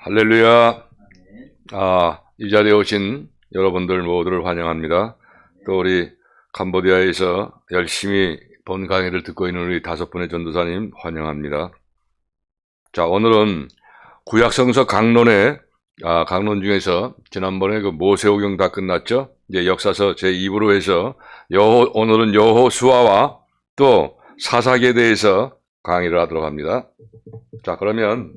할렐루야. 이 자리에 오신 여러분들 모두를 환영합니다. 또 우리 캄보디아에서 열심히 본 강의를 듣고 있는 우리 5분의 전도사님 환영합니다. 자, 오늘은 구약성서 강론의 강론 중에서 지난번에 그 모세오경 다 끝났죠? 이제 역사서 제2부로 해서 오늘은 여호수아와 또 사사기에 대해서 강의를 하도록 합니다. 자, 그러면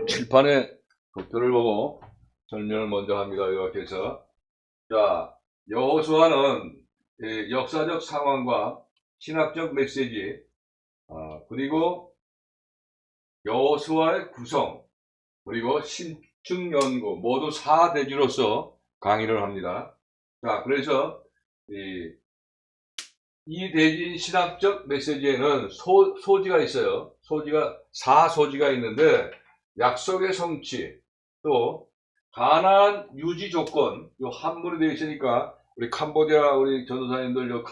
칠판의 도표를 보고 설명을 먼저 합니다. 요약해서. 자, 여호수아는 역사적 상황과 신학적 메시지, 그리고 여호수아의 구성, 그리고 신축 연구 모두 4대지로서 강의를 합니다. 자, 그래서 이 대진 신학적 메시지에는 소지가 있어요. 소지가 4소지가 있는데, 약속의 성취, 또 가나안 유지 조건, 요 한문이 되어 있으니까 우리 캄보디아 우리 전도사님들 요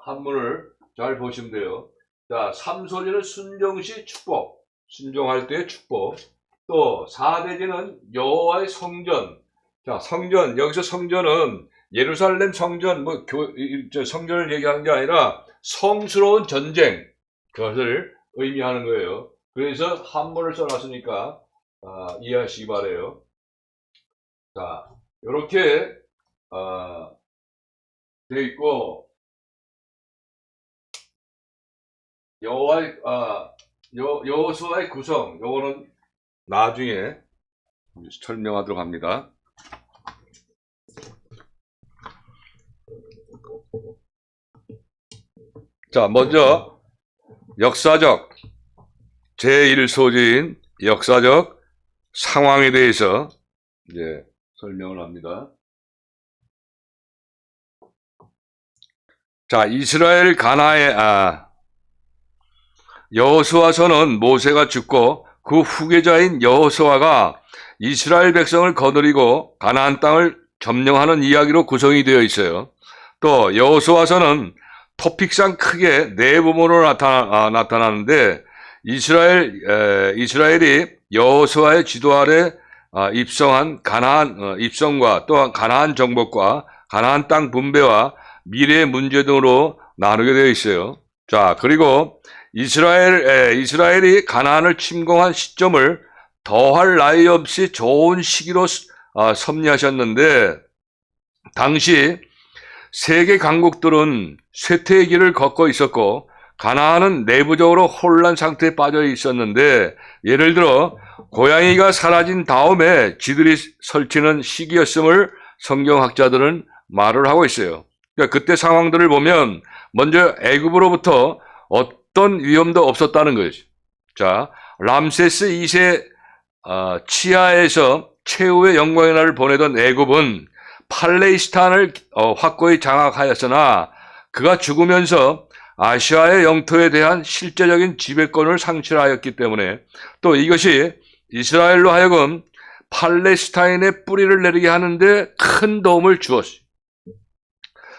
한문을 잘 보시면 돼요. 자, 3소지는 순종시 축복, 순종할 때의 축복. 또 4대지는 여호와의 성전. 자, 성전, 여기서 성전은 예루살렘 성전, 성전을 얘기하는 게 아니라 성스러운 전쟁, 그것을 의미하는 거예요. 그래서 한문을 써놨으니까 이해하시기 바래요. 자, 이렇게 되어 있고, 여호수아의 구성, 요거는 나중에 설명하도록 합니다. 자, 먼저 역사적 제1소지인 역사적 상황에 대해서 이제 설명을 합니다. 자, 이스라엘 가나안의 여호수아서는 모세가 죽고 그 후계자인 여호수아가 이스라엘 백성을 거느리고 가나안 땅을 점령하는 이야기로 구성이 되어 있어요. 또 여호수아서는 토픽상 크게 4부문으로 나타나는데, 이스라엘이 여호수아의 지도 아래 입성한 가나안 입성과 또한 가나안 정복과 가나안 땅 분배와 미래의 문제 등으로 나누게 되어 있어요. 자, 그리고 이스라엘이 가나안을 침공한 시점을 더할 나위 없이 좋은 시기로 섭리하셨는데, 당시 세계 강국들은 쇠퇴의 길을 걷고 있었고 가나안은 내부적으로 혼란 상태에 빠져 있었는데, 예를 들어 고양이가 사라진 다음에 쥐들이 설치는 시기였음을 성경학자들은 말을 하고 있어요. 그러니까 그때 상황들을 보면 먼저 애굽으로부터 어떤 위험도 없었다는 거죠. 자, 람세스 2세 치하에서 최후의 영광의 날을 보내던 애굽은 팔레스타인을 확고히 장악하였으나 그가 죽으면서 아시아의 영토에 대한 실제적인 지배권을 상실하였기 때문에, 또 이것이 이스라엘로 하여금 팔레스타인의 뿌리를 내리게 하는데 큰 도움을 주었어요.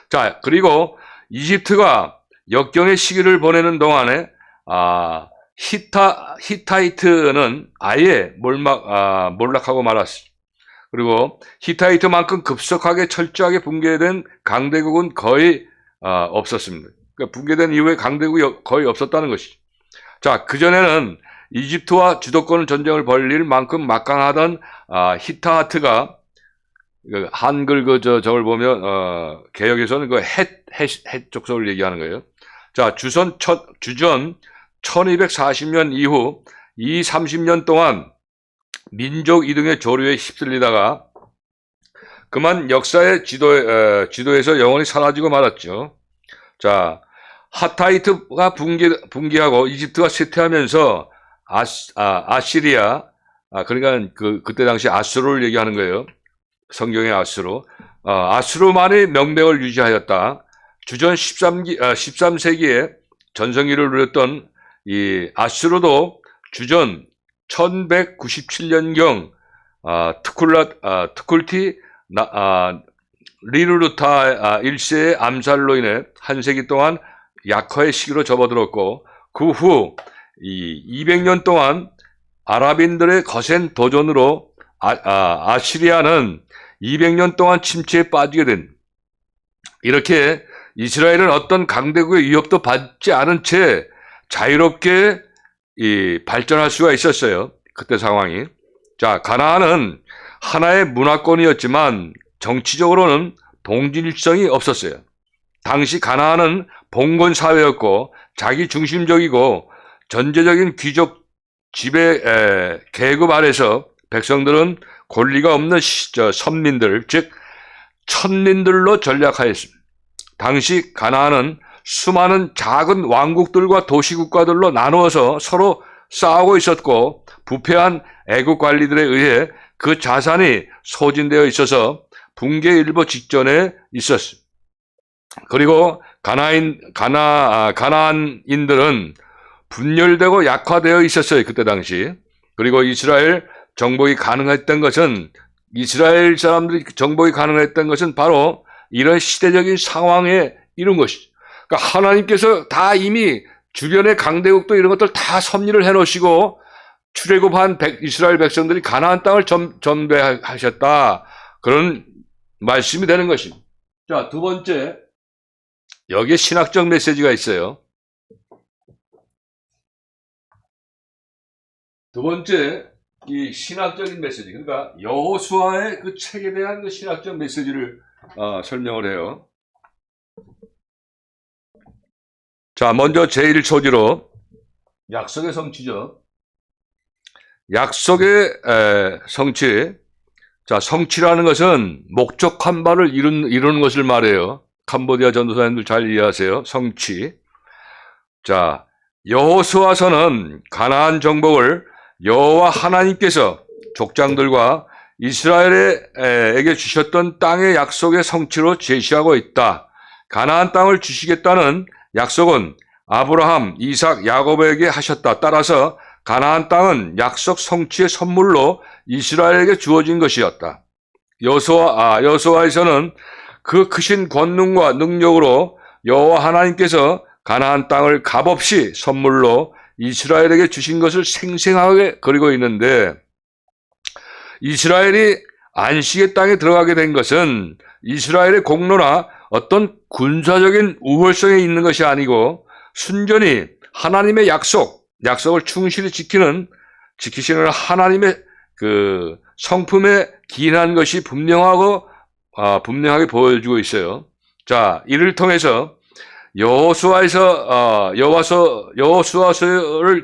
자, 그리고 이집트가 역경의 시기를 보내는 동안에 히타이트는 아예 몰락하고 말았어요. 그리고 히타이트만큼 급속하게 철저하게 붕괴된 강대국은 거의 없었습니다. 그러니까 붕괴된 이후에 강대국이 거의 없었다는 것이죠. 자, 그전에는 이집트와 주도권 전쟁을 벌일 만큼 막강하던 히타트가, 한글 저걸 보면 개역에서는 그 헷 족속을 얘기하는 거예요. 자, 주전 1240년 이후 이 30년 동안 민족 이동의 조류에 휩쓸리다가 그만 역사의 지도에서 영원히 사라지고 말았죠. 자, 하타이트가 붕괴하고 이집트가 쇠퇴하면서 아시리아, 그러니까 그때 당시 아수르를 얘기하는 거예요. 성경의 아수르. 아수르만이 명백을 유지하였다. 주전 13세기에 전성기를 누렸던 이 아수르도 주전 1197년경 트쿨티 리누르타 1세의 암살로 인해 한 세기 동안 약화의 시기로 접어들었고, 그 후 200년 동안 아랍인들의 거센 도전으로 아시리아는 200년 동안 침체에 빠지게 된, 이렇게 이스라엘은 어떤 강대국의 위협도 받지 않은 채 자유롭게 발전할 수가 있었어요. 그때 상황이. 자, 가나안은 하나의 문화권이었지만 정치적으로는 동질성이 없었어요. 당시 가나안은 봉건 사회였고 자기 중심적이고 전제적인 귀족 지배 계급 아래서 백성들은 권리가 없는 선민들, 즉 천민들로 전락하였습니다. 당시 가나안은 수많은 작은 왕국들과 도시국가들로 나누어서 서로 싸우고 있었고 부패한 애국 관리들에 의해 그 자산이 소진되어 있어서 붕괴 일보 직전에 있었습니다. 그리고 가나안인들은 분열되고 약화되어 있었어요. 그때 당시. 그리고 이스라엘 정복이 가능했던 것은 이스라엘 사람들이 정복이 가능했던 것은 바로 이런 시대적인 상황에 이룬 것이죠. 그러니까 하나님께서 다 이미 주변의 강대국도 이런 것들 다 섭리를 해놓으시고 출애굽한 이스라엘 백성들이 가나안 땅을 점배하셨다. 그런 말씀이 되는 것입니다. 자, 두 번째, 여기에 신학적 메시지가 있어요. 두 번째, 이 신학적인 메시지, 그러니까 여호수아의 그 책에 대한 그 신학적 메시지를 설명을 해요. 자, 먼저 제1초지로 약속의 성취죠. 약속의 성취. 자, 성취라는 것은 목적한 바를 이루는 것을 말해요. 캄보디아 전도사님들 잘 이해하세요. 성취. 자, 여호수아서는 가나안 정복을 여호와 하나님께서 족장들과 이스라엘에게 주셨던 땅의 약속의 성취로 제시하고 있다. 가나안 땅을 주시겠다는 약속은 아브라함, 이삭, 야곱에게 하셨다. 따라서 가나안 땅은 약속 성취의 선물로 이스라엘에게 주어진 것이었다. 여호수아에서는 그 크신 권능과 능력으로 여호와 하나님께서 가나안 땅을 값없이 선물로 이스라엘에게 주신 것을 생생하게 그리고 있는데, 이스라엘이 안식의 땅에 들어가게 된 것은 이스라엘의 공로나 어떤 군사적인 우월성에 있는 것이 아니고 순전히 하나님의 약속을 충실히 지키시는 하나님의 그 성품에 기인한 것이 분명하게 보여주고 있어요. 자, 이를 통해서 여호수아서를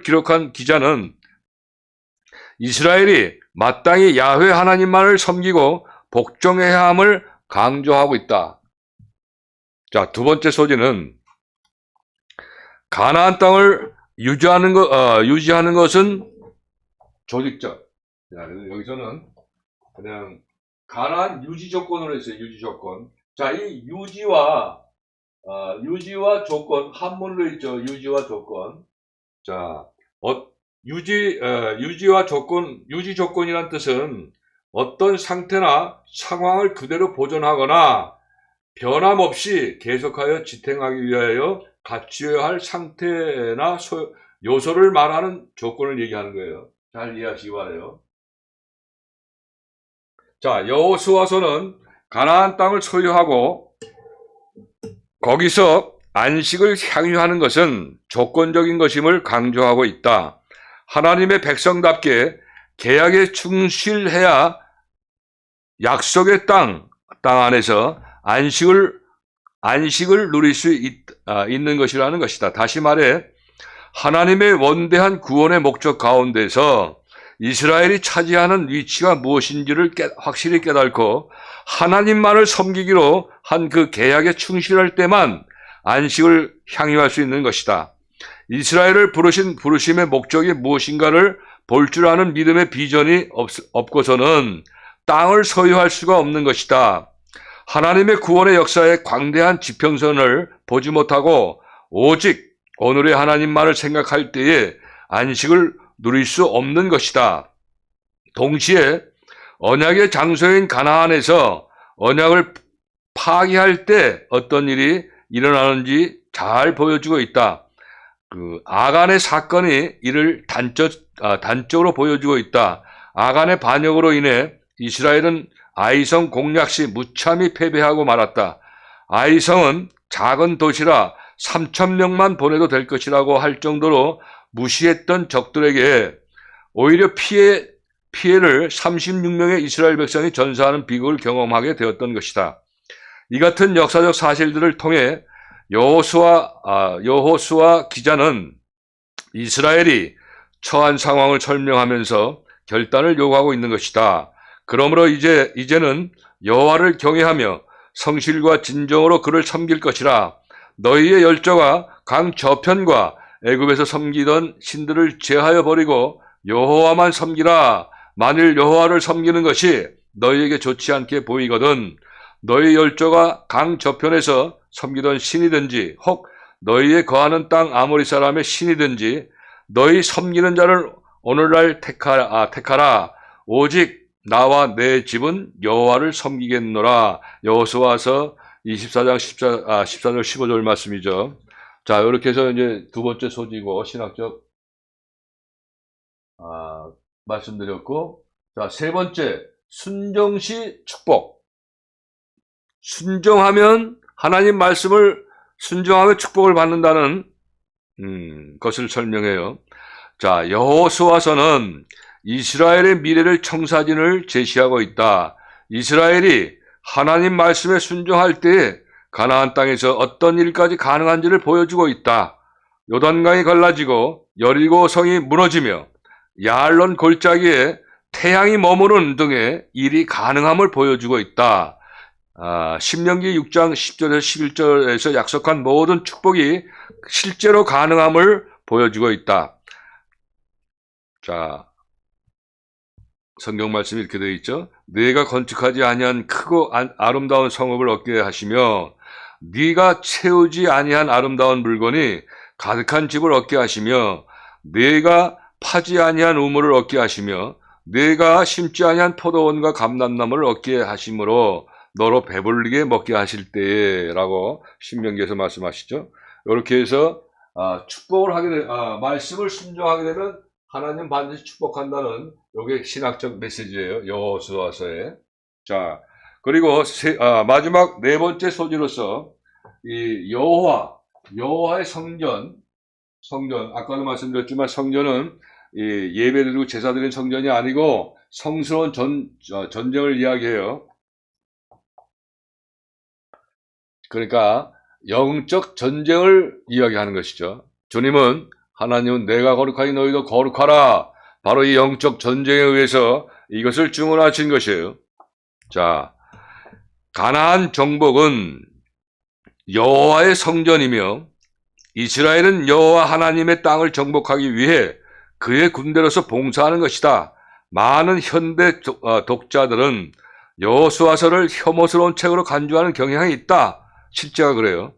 기록한 기자는 이스라엘이 마땅히 야훼 하나님만을 섬기고 복종해야 함을 강조하고 있다. 자, 두 번째 소지는 가나안 땅을 유지하는 것은 조직적. 자, 여기서는 그냥 가나안 유지 조건으로 했어요. 유지 조건. 자, 이 유지와 조건, 한문으로 있죠. 유지와 조건. 자, 유지와 조건, 유지 조건이란 뜻은 어떤 상태나 상황을 그대로 보존하거나 변함없이 계속하여 지탱하기 위하여 갖추어야 할 상태나 요소를 말하는 조건을 얘기하는 거예요. 잘 이해하시기 바라요. 자, 여호수아서는 가나안 땅을 소유하고 거기서 안식을 향유하는 것은 조건적인 것임을 강조하고 있다. 하나님의 백성답게 계약에 충실해야 약속의 땅 안에서 안식을 누릴 수 있는 것이라는 것이다. 다시 말해 하나님의 원대한 구원의 목적 가운데서 이스라엘이 차지하는 위치가 무엇인지를 확실히 깨닫고 하나님만을 섬기기로 한 그 계약에 충실할 때만 안식을 향유할 수 있는 것이다. 이스라엘을 부르신 부르심의 목적이 무엇인가를 볼 줄 아는 믿음의 비전이 없고서는 땅을 소유할 수가 없는 것이다. 하나님의 구원의 역사의 광대한 지평선을 보지 못하고 오직 오늘의 하나님만을 생각할 때에 안식을 누릴 수 없는 것이다. 동시에 언약의 장소인 가나안에서 언약을 파기할 때 어떤 일이 일어나는지 잘 보여주고 있다. 아간의 사건이 이를 단적으로 보여주고 있다. 아간의 반역으로 인해 이스라엘은 아이성 공략 시 무참히 패배하고 말았다. 아이성은 작은 도시라 3,000명만 보내도 될 것이라고 할 정도로 무시했던 적들에게 오히려 피해를 36명의 이스라엘 백성이 전사하는 비극을 경험하게 되었던 것이다. 이 같은 역사적 사실들을 통해 여호수아 기자는 이스라엘이 처한 상황을 설명하면서 결단을 요구하고 있는 것이다. 그러므로 이제는 여호와를 경외하며 성실과 진정으로 그를 섬길 것이라. 너희의 열조가 강 저편과 애굽에서 섬기던 신들을 제하여 버리고 여호와만 섬기라. 만일 여호와를 섬기는 것이 너희에게 좋지 않게 보이거든 너희 열조가 강 저편에서 섬기던 신이든지 혹 너희의 거하는 땅 아모리 사람의 신이든지 너희 섬기는 자를 오늘날 택하라. 오직 나와 내 집은 여호와를 섬기겠노라. 여호수아서 24장 14절 15절 말씀이죠. 자, 이렇게 해서 이제 두 번째 소지고 신학적 말씀드렸고, 자, 세 번째 순종시 축복. 순종하면 하나님 말씀을 순종하면 축복을 받는다는 것을 설명해요. 자, 여호수아서는 이스라엘의 미래를 청사진을 제시하고 있다. 이스라엘이 하나님 말씀에 순종할 때 가나안 땅에서 어떤 일까지 가능한지를 보여주고 있다. 요단강이 갈라지고 여리고성이 무너지며 야알론 골짜기에 태양이 머무는 등의 일이 가능함을 보여주고 있다. 신명기 6장 10절에서 11절에서 약속한 모든 축복이 실제로 가능함을 보여주고 있다. 자, 성경 말씀이 이렇게 되어 있죠. 네가 건축하지 아니한 크고 아름다운 성읍을 얻게 하시며 네가 채우지 아니한 아름다운 물건이 가득한 집을 얻게 하시며 네가 파지 아니한 우물을 얻게 하시며 네가 심지 아니한 포도원과 감람나무를 얻게 하심으로 너로 배불리게 먹게 하실 때라고 신명기에서 말씀하시죠. 이렇게 해서 축복을 하게 말씀을 순종하게 되면 하나님 반드시 축복한다는 요게 신학적 메시지예요. 여호수아서에. 자, 그리고 마지막 네 번째 소지로서 이 여호와의 성전 아까도 말씀드렸지만 성전은 이 예배드리고 제사드리는 성전이 아니고 성스러운 전쟁을 이야기해요. 그러니까 영적 전쟁을 이야기하는 것이죠. 하나님은 내가 거룩하니 너희도 거룩하라. 바로 이 영적 전쟁에 의해서 이것을 주문하신 것이에요. 자, 가나안 정복은 여호와의 성전이며 이스라엘은 여호와 하나님의 땅을 정복하기 위해 그의 군대로서 봉사하는 것이다. 많은 현대 독자들은 여호수아서를 혐오스러운 책으로 간주하는 경향이 있다. 실제가 그래요.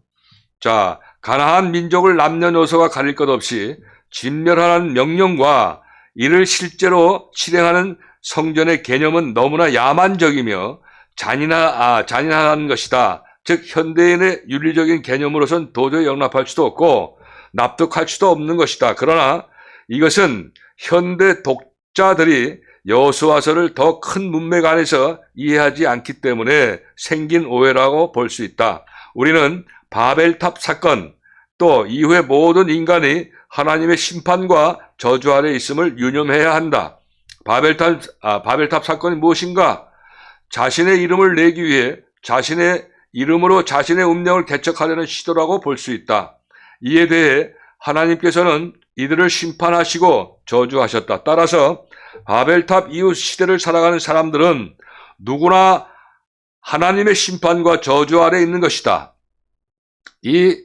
자, 가나안 민족을 남녀노소가 가릴 것 없이 진멸하라는 명령과 이를 실제로 실행하는 성전의 개념은 너무나 야만적이며 잔인한 것이다. 즉 현대인의 윤리적인 개념으로선 도저히 용납할 수도 없고 납득할 수도 없는 것이다. 그러나 이것은 현대 독자들이 여호수아서를 더 큰 문맥 안에서 이해하지 않기 때문에 생긴 오해라고 볼 수 있다. 우리는 바벨탑 사건 또 이후의 모든 인간이 하나님의 심판과 저주 아래 있음을 유념해야 한다. 바벨탑 사건이 무엇인가? 자신의 이름을 내기 위해 자신의 이름으로 자신의 운명을 개척하려는 시도라고 볼 수 있다. 이에 대해 하나님께서는 이들을 심판하시고 저주하셨다. 따라서 바벨탑 이후 시대를 살아가는 사람들은 누구나 하나님의 심판과 저주 아래 있는 것이다. 이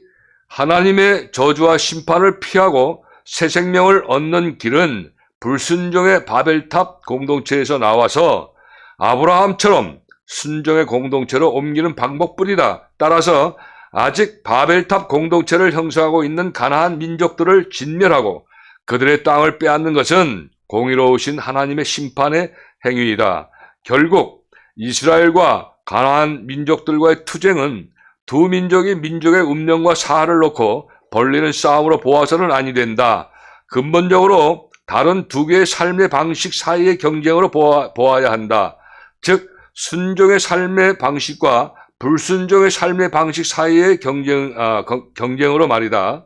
하나님의 저주와 심판을 피하고 새 생명을 얻는 길은 불순종의 바벨탑 공동체에서 나와서 아브라함처럼 순종의 공동체로 옮기는 방법뿐이다. 따라서 아직 바벨탑 공동체를 형성하고 있는 가나안 민족들을 진멸하고 그들의 땅을 빼앗는 것은 공의로우신 하나님의 심판의 행위이다. 결국 이스라엘과 가나안 민족들과의 투쟁은 두 민족이 민족의 운명과 사활을 놓고 벌리는 싸움으로 보아서는 아니 된다. 근본적으로 다른 두 개의 삶의 방식 사이의 경쟁으로 보아야 한다. 즉 순종의 삶의 방식과 불순종의 삶의 방식 사이의 경쟁으로 말이다.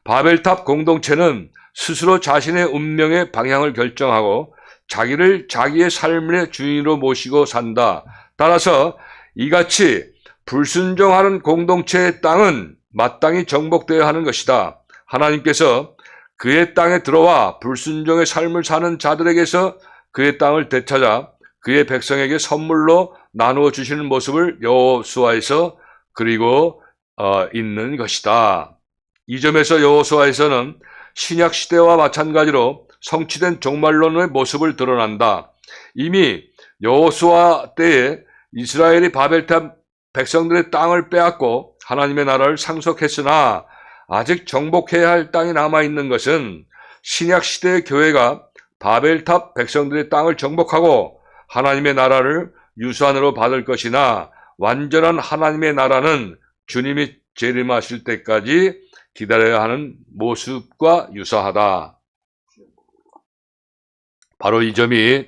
바벨탑 공동체는 스스로 자신의 운명의 방향을 결정하고 자기를 자기의 삶의 주인으로 모시고 산다. 따라서 이같이 불순종하는 공동체의 땅은 마땅히 정복되어야 하는 것이다. 하나님께서 그의 땅에 들어와 불순종의 삶을 사는 자들에게서 그의 땅을 되찾아 그의 백성에게 선물로 나누어 주시는 모습을 여호수아에서 그리고 있는 것이다. 이 점에서 여호수아에서는 신약 시대와 마찬가지로 성취된 종말론의 모습을 드러난다. 이미 여호수아 때에 이스라엘이 바벨탑 백성들의 땅을 빼앗고 하나님의 나라를 상속했으나 아직 정복해야 할 땅이 남아있는 것은 신약 시대의 교회가 바벨탑 백성들의 땅을 정복하고 하나님의 나라를 유산으로 받을 것이나 완전한 하나님의 나라는 주님이 재림하실 때까지 기다려야 하는 모습과 유사하다. 바로 이 점이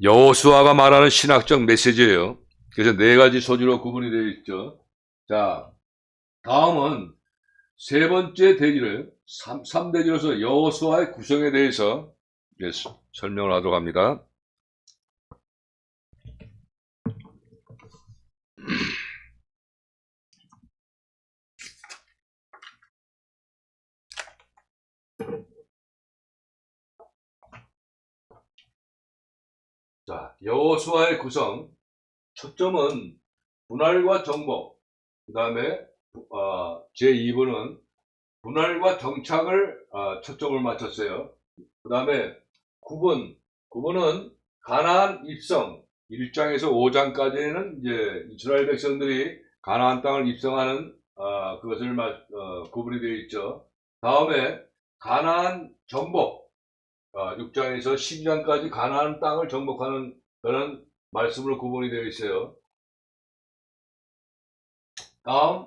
여호수아가 말하는 신학적 메시지예요. 그래서 네 가지 소지로 구분이 되어 있죠. 자, 다음은 세 번째 대지를 3대지로서 여호수아의 구성에 대해서 설명을 하도록 합니다. 자, 여호수아의 구성 초점은 분할과 정복, 그 다음에 제2부는 분할과 정착을 초점을 맞췄어요. 그 다음에 구분은 가나안 입성 1장에서 5장까지는 이제 이스라엘 백성들이 가나안 땅을 입성하는 그것을 구분이 되어 있죠. 다음에 가나안 정복 6장에서 12장까지 가나안 땅을 정복하는 그런 말씀으로 구분이 되어 있어요. 다음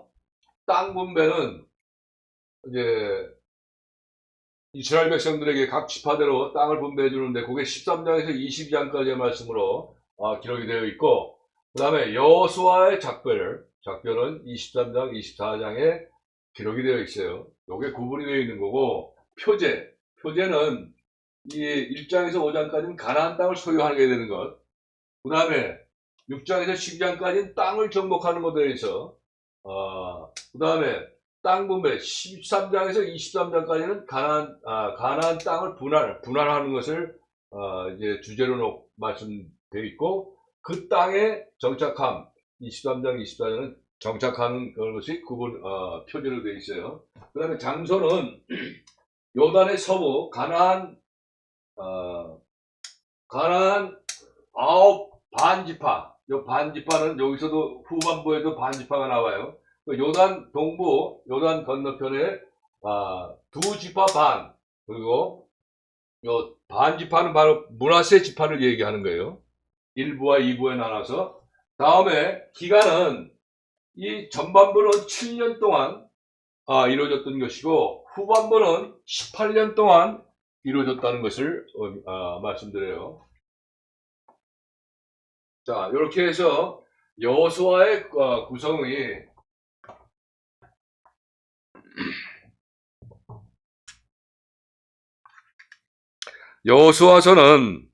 땅 분배는 이제 이스라엘 백성들에게 각 지파대로 땅을 분배해 주는데 그게 13장에서 22장까지의 말씀으로 기록이 되어 있고, 그 다음에 여호수아의 작별은 23장, 24장에 기록이 되어 있어요. 이게 구분이 되어 있는 거고, 표제는 이 1장에서 5장까지는 가나안 땅을 소유하게 되는 것, 그 다음에 6장에서 12장까지는 땅을 정복하는 것에 대해서, 그 다음에 땅 분배 13장에서 23장까지는 가나안 땅을 분할하는 것을 이제 주제로 말씀되어 있고, 그 땅에 정착함 23장, 24장은 정착하는 것이 표제로 되어 있어요. 그 다음에 장소는 요단의 서부 가나안 9 반지파. 요 반지파는 여기서도 후반부에도 반지파가 나와요. 요단 동부, 요단 건너편에 두 지파 반, 그리고 요 반지파는 바로 므낫세 지파를 얘기하는 거예요. 1부와 2부에 나눠서. 다음에 기간은 이 전반부는 7년 동안 이루어졌던 것이고, 후반부는 18년 동안 이루어졌다는 것을 말씀드려요. 자, 이렇게 해서 여호수아의 구성이 여호수아서는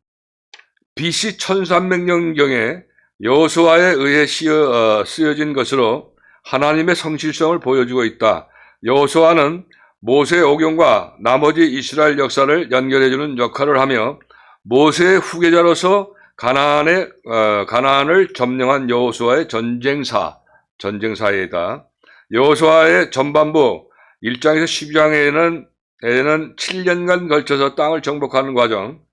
BC 1300년경에 여호수아에 의해 쓰여진 것으로 하나님의 성실성을 보여주고 있다. 여호수아는 모세의 오경과 나머지 이스라엘 역사를 연결해주는 역할을 하며 모세의 후계자로서 가나안을 점령한 여호수아의 전쟁사이다. 여호수아의 전반부 1장에서 12장에는 7년간 걸쳐서 땅을 정복하는 과정,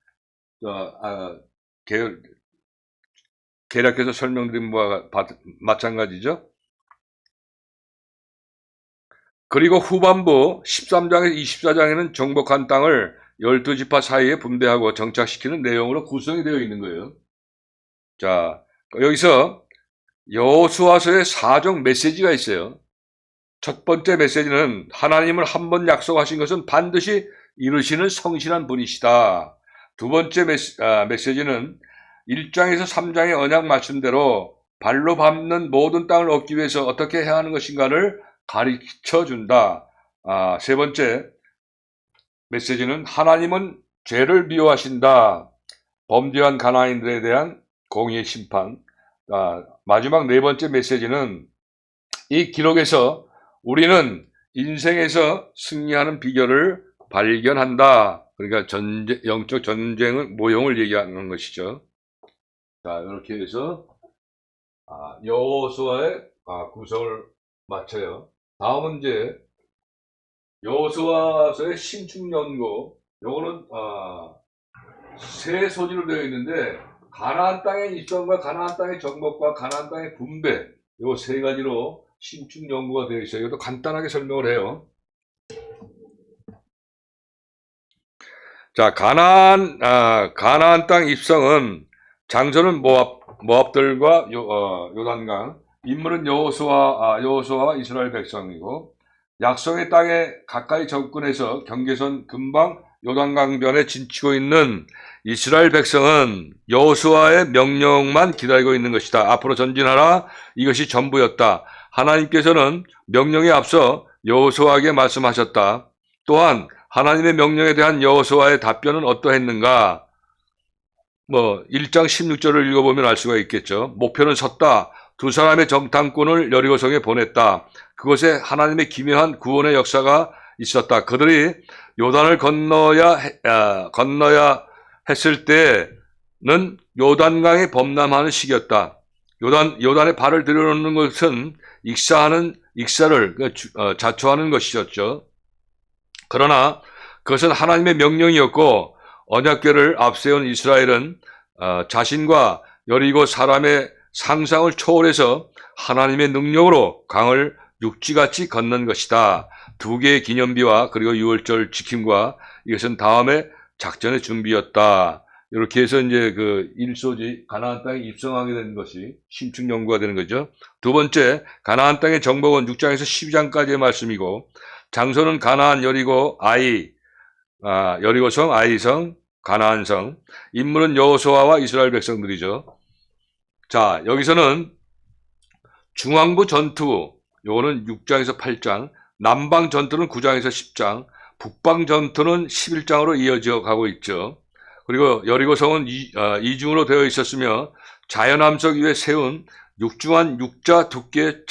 개략해서 설명드린 바와 마찬가지죠. 그리고 후반부 13장에서 24장에는 정복한 땅을 12지파 사이에 분배하고 정착시키는 내용으로 구성이 되어 있는 거예요. 자, 여기서 여호수아서의 사적 메시지가 있어요. 첫 번째 메시지는 하나님을 한 번 약속하신 것은 반드시 이루시는 성실한 분이시다. 두 번째 메시지는 1장에서 3장의 언약 말씀대로 발로 밟는 모든 땅을 얻기 위해서 어떻게 해야 하는 것인가를 가르쳐 준다. 세 번째 메시지는 하나님은 죄를 미워하신다. 범죄한 가나안인들에 대한 공의의 심판. 마지막 네 번째 메시지는 이 기록에서 우리는 인생에서 승리하는 비결을 발견한다. 그러니까 영적 전쟁의 모형을 얘기하는 것이죠. 자, 이렇게 해서 여호수아의 구성을 마쳐요. 다음은 이제 여호수아서의 신축연구. 요거는 세 소지로 되어 있는데 가나안 땅의 입성과 가나안 땅의 정복과 가나안 땅의 분배, 요 세 가지로 신축연구가 되어 있어요. 이것도 간단하게 설명을 해요. 자, 가나안 땅 입성은 장소는 모압들과 요단강, 인물은 여호수아와 이스라엘 백성이고, 약속의 땅에 가까이 접근해서 경계선 근방 요단강변에 진치고 있는 이스라엘 백성은 여호수아의 명령만 기다리고 있는 것이다. 앞으로 전진하라. 이것이 전부였다. 하나님께서는 명령에 앞서 여호수아에게 말씀하셨다. 또한 하나님의 명령에 대한 여호수아의 답변은 어떠했는가? 1장 16절을 읽어보면 알 수가 있겠죠. 목표는 섰다. 두 사람의 정탐꾼을 여리고성에 보냈다. 그곳에 하나님의 기묘한 구원의 역사가 있었다. 그들이 요단을 건너야 했을 때는 요단강에 범람하는 시기였다. 요단에 발을 들여놓는 것은 익사를 자초하는 것이었죠. 그러나 그것은 하나님의 명령이었고, 언약궤를 앞세운 이스라엘은 자신과 여리고 사람의 상상을 초월해서 하나님의 능력으로 강을 육지같이 건넌 것이다. 두 개의 기념비와 그리고 유월절 지킴과 이것은 다음에 작전의 준비였다. 이렇게 해서 이제 그 1소지 가나안 땅에 입성하게 되는 것이 신축 연구가 되는 거죠. 두 번째, 가나안 땅의 정복은 6장에서 12장까지의 말씀이고, 장소는 가나안 여리고성, 아이성, 가나안성, 인물은 여호수아와 이스라엘 백성들이죠. 자, 여기서는 중앙부 전투, 요거는 6장에서 8장, 남방 전투는 9장에서 10장, 북방 전투는 11장으로 이어져 가고 있죠. 그리고 여리고성은 이중으로 되어 있었으며 자연암석 위에 세운 육중한 육자 두께의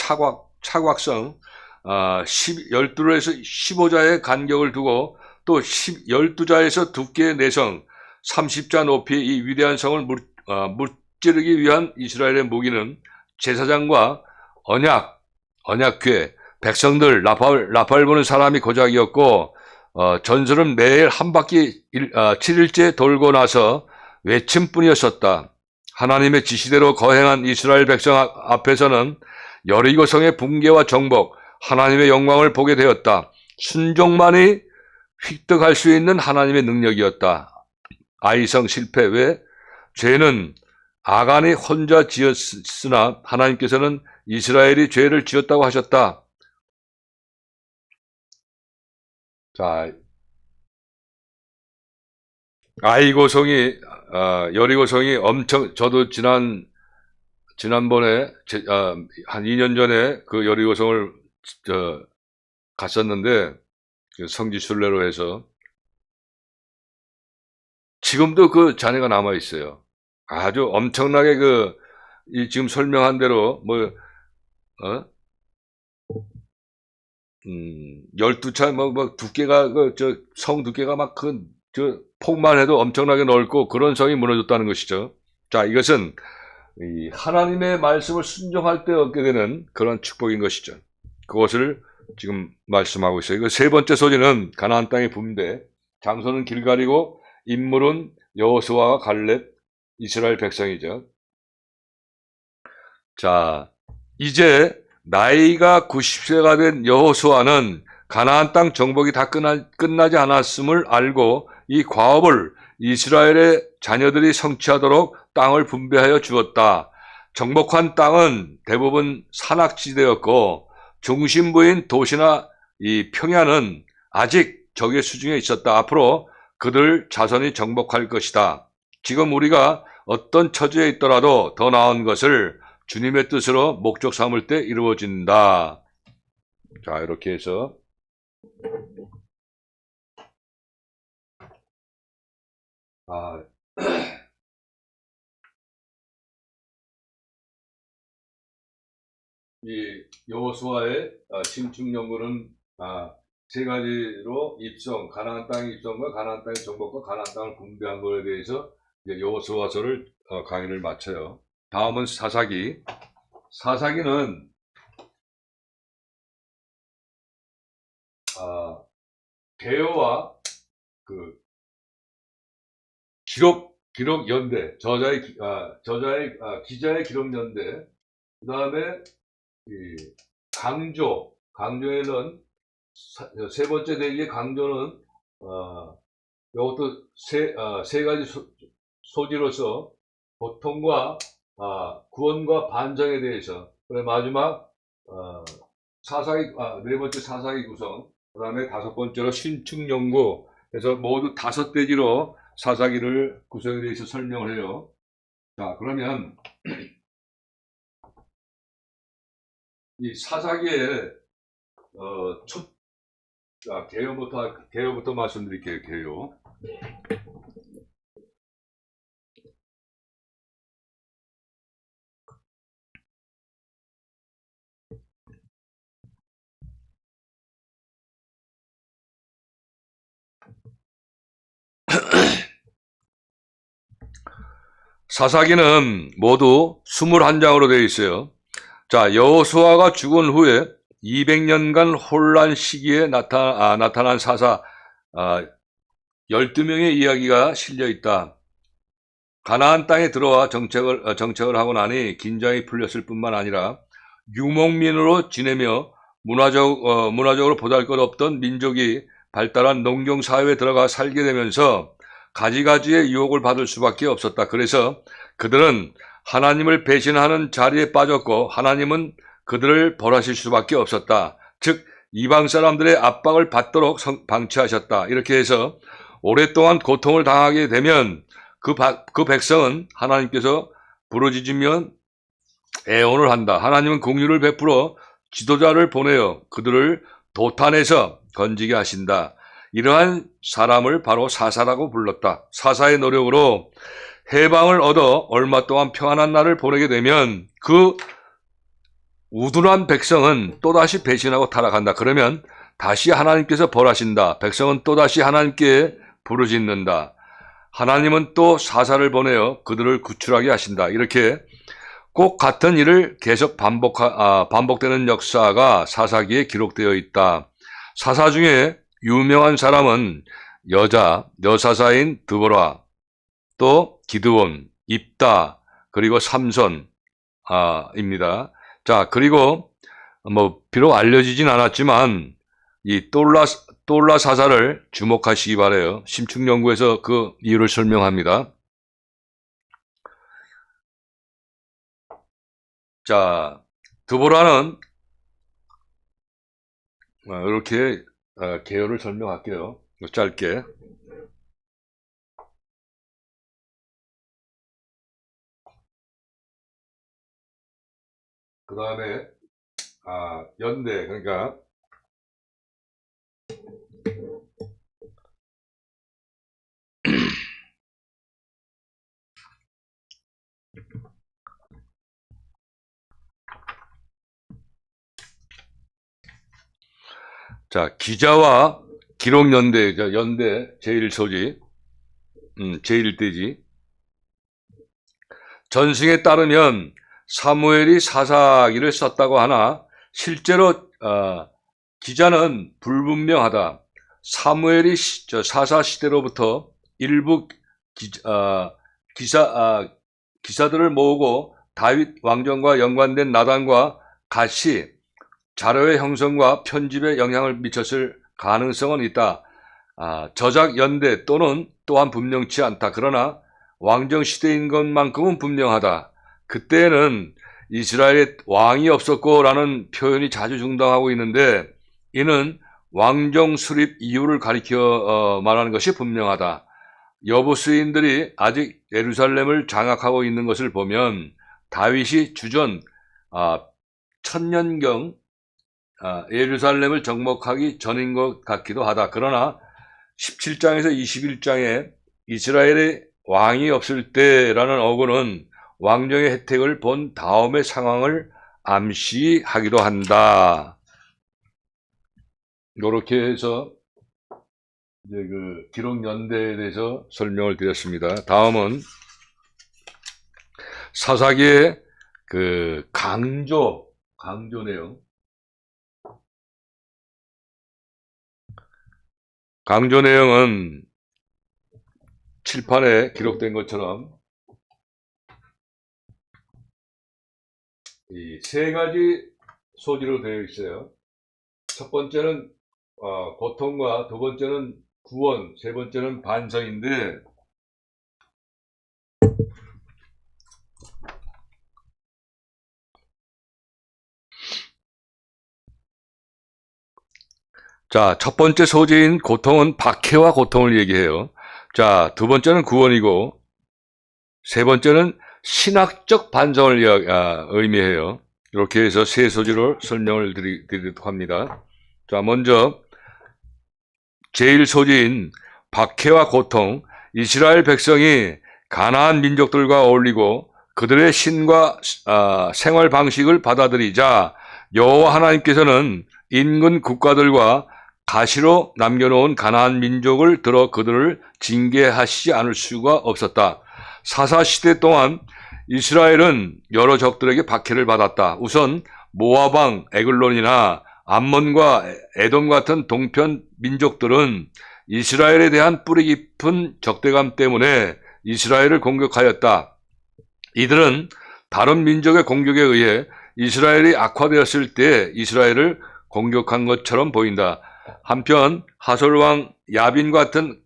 차곽성, 12에서 15자의 간격을 두고 또 12자에서 두께의 내성, 30자 높이의 이 위대한 성을 무찌르기 위한 이스라엘의 무기는 제사장과 언약궤, 백성들, 라팔 부는 사람이 고작이었고, 전설은 매일 한 바퀴 7일째 돌고 나서 외침뿐이었었다. 하나님의 지시대로 거행한 이스라엘 백성 앞에서는 여리고성의 붕괴와 정복, 하나님의 영광을 보게 되었다. 순종만이 획득할 수 있는 하나님의 능력이었다. 아이성 실패 외 죄는 아간이 혼자 지었으나 하나님께서는 이스라엘이 죄를 지었다고 하셨다. 자, 여리고성이 엄청, 저도 지난번에, 한 2년 전에 그 여리고성을, 갔었는데, 성지순례로 해서, 지금도 그 잔해가 남아있어요. 아주 엄청나게 지금 설명한 대로, 12차, 두께가, 성 두께가 막 폭만 해도 엄청나게 넓고 그런 성이 무너졌다는 것이죠. 자, 이것은 하나님의 말씀을 순종할 때 얻게 되는 그런 축복인 것이죠. 그것을 지금 말씀하고 있어요. 그 세 번째 소지는 가나안 땅의 분배, 장소는 길갈이고 인물은 여호수아와 갈렙, 이스라엘 백성이죠. 자, 이제 나이가 90세가 된 여호수아는 가나안 땅 정복이 다 끝나지 않았음을 알고 이 과업을 이스라엘의 자녀들이 성취하도록 땅을 분배하여 주었다. 정복한 땅은 대부분 산악지대였고 중심부인 도시나 이 평야는 아직 적의 수중에 있었다. 앞으로 그들 자손이 정복할 것이다. 지금 우리가 어떤 처지에 있더라도 더 나은 것을 주님의 뜻으로 목적 삼을 때 이루어진다. 자, 이렇게 해서 이 여호수아의 심층 연구는 세 가지로 입성, 가나안 땅의 입성과 가나안 땅의 정복과 가나안 땅을 분배한 것에 대해서 이제 여호수아서를 강의를 마쳐요. 다음은 사사기. 사사기는 개요와 그 기록 연대, 기자의 기록 연대, 그 다음에 강조에는 세 번째 대기의 강조는 이것도 세 가지 소지로서 고통과 구원과 반정에 대해서, 그다음에 마지막 네 번째 사사기 구성, 그 다음에 다섯 번째로 신축 연구. 그래서 모두 5대지로 사사기를 구성에 대해서 설명을 해요. 자, 그러면 이 사사기의 개요부터 말씀드릴게요. 개요. 사사기는 모두 21장으로 되어 있어요. 자, 여호수아가 죽은 후에 200년간 혼란 시기에 나타난 사사 12명의 이야기가 실려 있다. 가나안 땅에 들어와 정책을 하고 나니 긴장이 풀렸을 뿐만 아니라 유목민으로 지내며 문화적으로 보잘것없던 민족이 발달한 농경사회에 들어가 살게 되면서 가지가지의 유혹을 받을 수밖에 없었다. 그래서 그들은 하나님을 배신하는 자리에 빠졌고 하나님은 그들을 벌하실 수밖에 없었다. 즉 이방 사람들의 압박을 받도록 방치하셨다. 이렇게 해서 오랫동안 고통을 당하게 되면 그 백성은 하나님께서 부르짖으면 애원을 한다. 하나님은 긍휼을 베풀어 지도자를 보내어 그들을 도탄에서 건지게 하신다. 이러한 사람을 바로 사사라고 불렀다. 사사의 노력으로 해방을 얻어 얼마 동안 평안한 날을 보내게 되면 그 우둔한 백성은 또다시 배신하고 타락한다. 그러면 다시 하나님께서 벌하신다. 백성은 또다시 하나님께 부르짖는다. 하나님은 또 사사를 보내어 그들을 구출하게 하신다. 이렇게 꼭 같은 일을 계속 반복되는 역사가 사사기에 기록되어 있다. 사사 중에 유명한 사람은 여사사인 드보라, 또 기드온, 입다, 그리고 삼손 입니다. 자, 그리고 비록 알려지진 않았지만 이 똘라 사사를 주목하시기 바라요. 심층연구에서 그 이유를 설명합니다. 자, 드보라는 이렇게 개요를 설명할게요. 짧게. 그 다음에 연대, 그러니까 자, 기자와 기록연대, 연대 제1소지, 제1대지. 전승에 따르면 사무엘이 사사기를 썼다고 하나 실제로 기자는 불분명하다. 사무엘이 사사 시대로부터 일부 기사들을 모으고 다윗 왕정과 연관된 나단과 갓이 자료의 형성과 편집에 영향을 미쳤을 가능성은 있다. 저작 연대 또한 분명치 않다. 그러나 왕정 시대인 것만큼은 분명하다. 그때는 이스라엘에 왕이 없었고라는 표현이 자주 등장하고 있는데 이는 왕정 수립 이유를 가리켜 말하는 것이 분명하다. 여부스인들이 아직 예루살렘을 장악하고 있는 것을 보면 다윗이 주전 1000년경 예루살렘을 정복하기 전인 것 같기도 하다. 그러나 17장에서 21장에 이스라엘의 왕이 없을 때라는 어구는 왕정의 혜택을 본 다음의 상황을 암시하기도 한다. 이렇게 해서 이제 그 기록 연대에 대해서 설명을 드렸습니다. 다음은 사사기의 그 강조 내용. 강조 내용은 칠판에 기록된 것처럼 이 세 가지 소지로 되어 있어요. 첫 번째는 고통과, 두 번째는 구원, 세 번째는 반성인데 자, 첫 번째 소지인 고통은 박해와 고통을 얘기해요. 자, 두 번째는 구원이고 세 번째는 신학적 반성을 의미해요. 이렇게 해서 세 소지로 설명을 드리도록 합니다. 자, 먼저 제1소지인 박해와 고통, 이스라엘 백성이 가나안 민족들과 어울리고 그들의 신과 생활 방식을 받아들이자 여호와 하나님께서는 인근 국가들과 가시로 남겨놓은 가나안 민족을 들어 그들을 징계하시지 않을 수가 없었다. 사사시대 동안 이스라엘은 여러 적들에게 박해를 받았다. 우선 모압 왕 에글론이나 암몬과 에돔 같은 동편 민족들은 이스라엘에 대한 뿌리 깊은 적대감 때문에 이스라엘을 공격하였다. 이들은 다른 민족의 공격에 의해 이스라엘이 악화되었을 때 이스라엘을 공격한 것처럼 보인다. 한편 하솔 왕 야빈 같은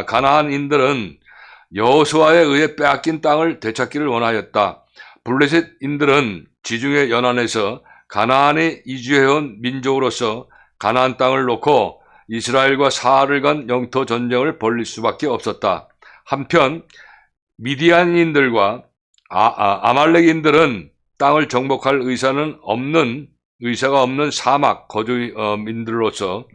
가나안인들은 여호수아에 의해 빼앗긴 땅을 되찾기를 원하였다. 블레셋인들은 지중해 연안에서 가나안에 이주해온 민족으로서 가나안 땅을 놓고 이스라엘과 사흘 간 영토 전쟁을 벌일 수밖에 없었다. 한편 미디안인들과 아말렉인들은 땅을 정복할 의사가 없는 사막 거주민들로서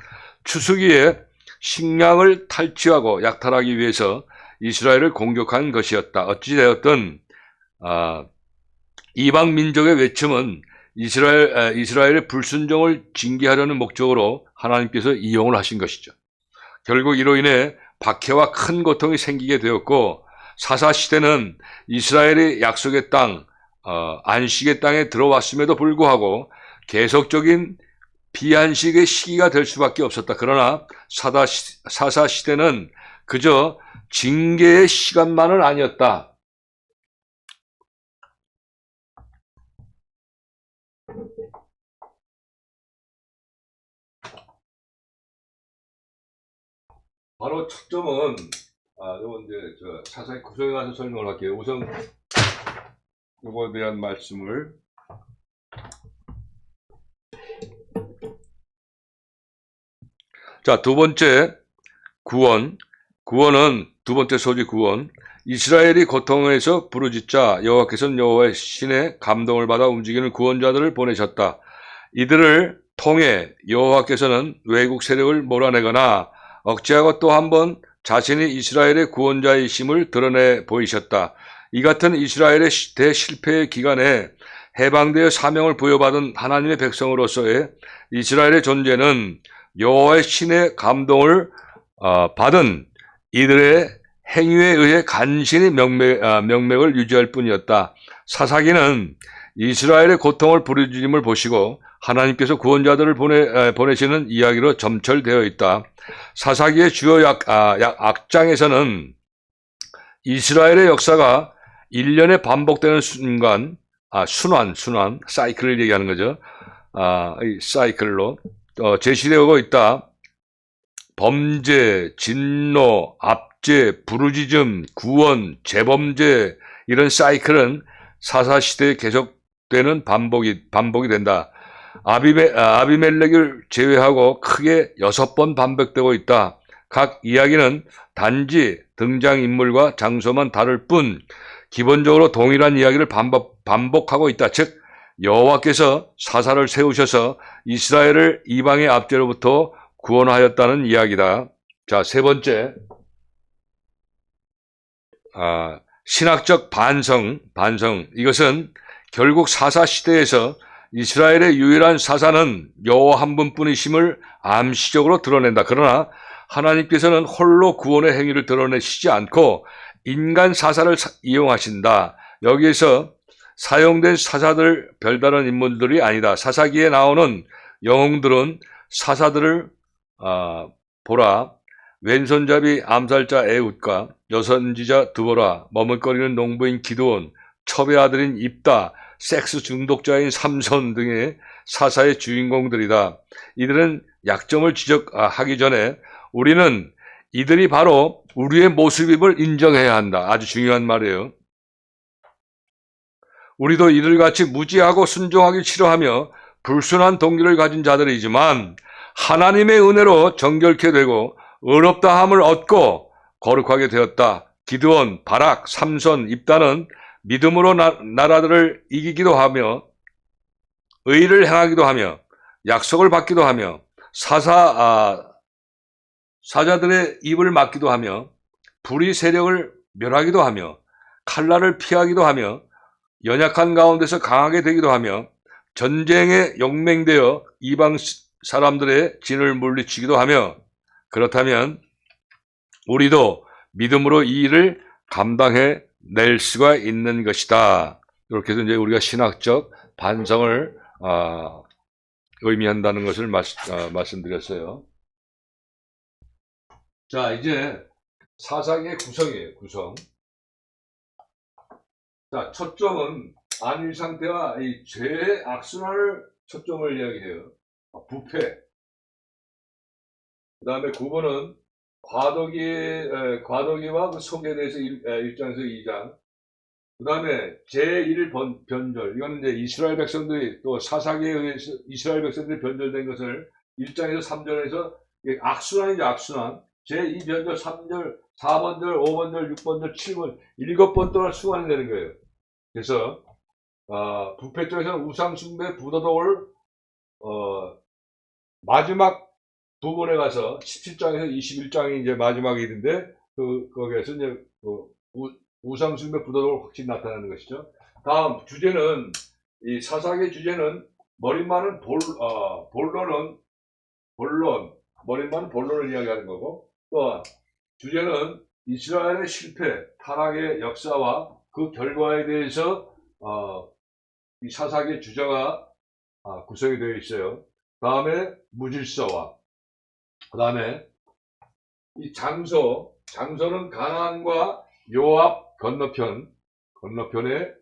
추수기에 식량을 탈취하고 약탈하기 위해서 이스라엘을 공격한 것이었다. 어찌되었든 이방 민족의 외침은 이스라엘의 불순종을 징계하려는 목적으로 하나님께서 이용을 하신 것이죠. 결국 이로 인해 박해와 큰 고통이 생기게 되었고 사사시대는 이스라엘이 약속의 땅, 안식의 땅에 들어왔음에도 불구하고 계속적인 비안식의 시기가 될 수밖에 없었다. 그러나 사사시대는 그저 징계의 시간만은 아니었다. 바로 첫 점은 요거 이제 자세히 구성에 가서 설명을 할게요. 우선 요거에 대한 말씀을 자, 두 번째 구원은 두 번째 소지 구원. 이스라엘이 고통에서 부르짖자 여호와께서는 여호와의 신의 감동을 받아 움직이는 구원자들을 보내셨다. 이들을 통해 여호와께서는 외국 세력을 몰아내거나 억제하고 또 한 번 자신이 이스라엘의 구원자이심을 드러내 보이셨다. 이 같은 이스라엘의 대실패의 기간에 해방되어 사명을 부여받은 하나님의 백성으로서의 이스라엘의 존재는 여호와의 신의 감동을 받은 이들의 행위에 의해 간신히 명맥을 유지할 뿐이었다. 사사기는 이스라엘의 고통을 부르짖음을 보시고 하나님께서 구원자들을 보내시는 이야기로 점철되어 있다. 사사기의 주요 악장에서는 이스라엘의 역사가 1년에 반복되는 순간, 순환, 사이클을 얘기하는 거죠. 이 사이클로 제시되고 있다. 범죄, 진노, 압제, 부르짖음, 구원, 재범죄 이런 사이클은 사사 시대에 계속되는 반복이 된다. 아비멜렉을 제외하고 크게 6번 반복되고 있다. 각 이야기는 단지 등장인물과 장소만 다를 뿐 기본적으로 동일한 이야기를 반복하고 있다. 즉 여호와께서 사사를 세우셔서 이스라엘을 이방의 압제로부터 구원하였다는 이야기다. 자, 세 번째, 신학적 반성. 이것은 결국 사사 시대에서 이스라엘의 유일한 사사는 여호와 한 분뿐이심을 암시적으로 드러낸다. 그러나 하나님께서는 홀로 구원의 행위를 드러내시지 않고 인간 사사를 이용하신다. 여기에서 사용된 사사들 별다른 인물들이 아니다. 사사기에 나오는 영웅들은 사사들을 보라. 왼손잡이 암살자 에훗과 여선지자 드보라, 머뭇거리는 농부인 기드온, 첩의 아들인 입다, 섹스 중독자인 삼손 등의 사사의 주인공들이다. 이들은 약점을 지적하기 전에 우리는 이들이 바로 우리의 모습임을 인정해야 한다. 아주 중요한 말이에요. 우리도 이들같이 무지하고 순종하기 싫어하며 불순한 동기를 가진 자들이지만 하나님의 은혜로 정결케 되고 의롭다함을 얻고 거룩하게 되었다. 기드온, 바락, 삼손, 입다는 믿음으로 나라들을 이기기도 하며 의를 행하기도 하며 약속을 받기도 하며 사자들의 입을 막기도 하며 불의 세력을 멸하기도 하며 칼날을 피하기도 하며 연약한 가운데서 강하게 되기도 하며 전쟁에 용맹되어 이방 사람들의 진을 물리치기도 하며 그렇다면 우리도 믿음으로 이 일을 감당해 낼 수가 있는 것이다. 이렇게 해서 이제 우리가 신학적 반성을 의미한다는 것을 말씀드렸어요. 자, 이제 사상의 구성이에요. 구성. 자, 초점은 안위 상태와 이 죄의 악순환을 초점을 이야기해요. 부패. 그 다음에 9번은 과도기와 그 속에 대해서 1장에서 2장. 그 다음에 제1변절. 이거는 이제 이스라엘 백성들이 또 사사기에 의해서 이스라엘 백성들이 변절된 것을 1장에서 3절에서 악순환이죠, 악순환. 제2변절, 3절, 4번절, 5번절, 6번절, 7번, 7번 동안 순환이 되는 거예요. 그래서, 부패 쪽에서는 우상숭배, 부도덕을, 마지막 부분에 가서 17장에서 21장이 이제 마지막 일인데, 거기에서 이제, 우상숭배, 부도덕을 확실히 나타나는 것이죠. 다음, 주제는, 이 사사기의 주제는, 머릿말은 본론을 이야기하는 거고, 또, 주제는 이스라엘의 실패, 타락의 역사와 그 결과에 대해서, 이 사사기의 주제가 구성이 되어 있어요. 다음에 무질서와, 그 다음에 이 장소는 가나안과 요압 건너편에